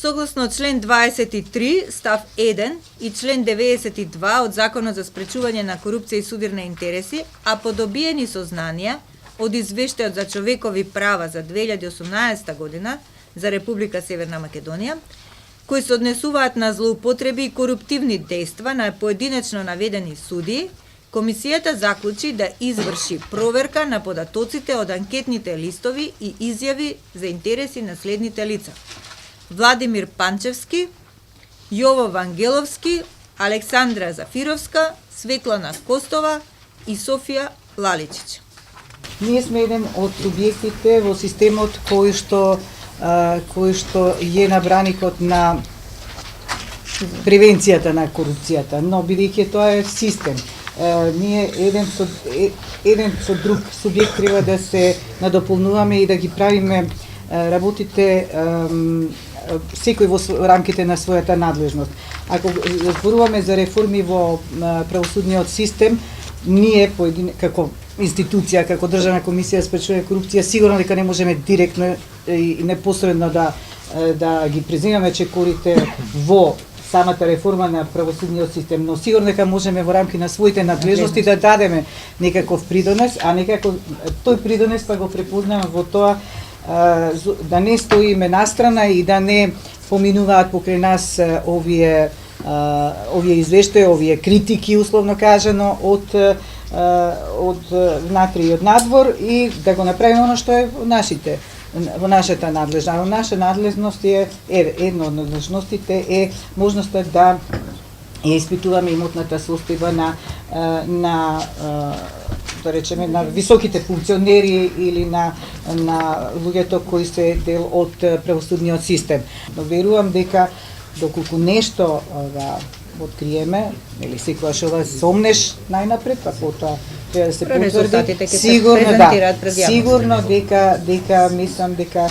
Согласно член 23 став 1 и член 92 од Законот за спречување на корупција и судир на интереси, а по добиени сознанија од извештајот за човекови права за 2018 година за Република Северна Македонија, кои се однесуваат на злоупотреби и коруптивни дејства на поединечно наведени судии, Комисијата заклучи да изврши проверка на податоците од анкетните листови и изјави за интереси на следните лица: Владимир Панчевски, Јово Вангеловски, Александра Зафировска, Светлана Костова и Софија Лаличиќ. Ние сме еден од субјектите во системот кој што е на браникот на превенцијата на корупцијата, но бидејќи тоа е систем, ние еден со друг субјект треба да се надополнуваме и да ги правиме работите секој во рамките на својата надлежност. Ако зборуваме за реформи во правосудниот систем, ние како институција, како Државна комисија за спречување корупција, сигурно дека не можеме директно и непосредно да ги преземаме чекорите во самата реформа на правосудниот систем, но сигурно дека можеме во рамки на своите надлежности да дадеме некаков придонес, а некако тој придонес па го препознаваме во тоа да не стоиме настрана и да не поминуваат покрај нас овие извештаи, овие критики, условно кажано, од внатре и од надвор, и да го направиме оно што е во нашата надлежност. Наша надлежност е една од надлежностите е можноста да ја испитуваме имотната состојба на да речеме на високите функционери или на луѓето кои се дел од правосудниот систем. Но верувам дека доколку нешто откриеме, или секогаш ова сомнеш најнапред, па потоа треба да се потврди, сигурно дека мислам дека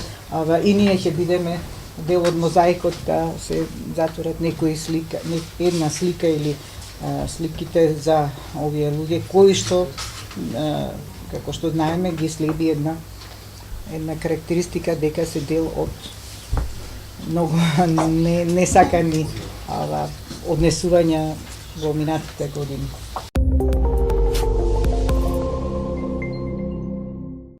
и ние ќе бидеме дел од мозаикот да се затворат некои слика, една слика или сликите за овие луѓе кои што како што знаеме ги следи една карактеристика дека се дел од многу несакани однесувања во минатите години.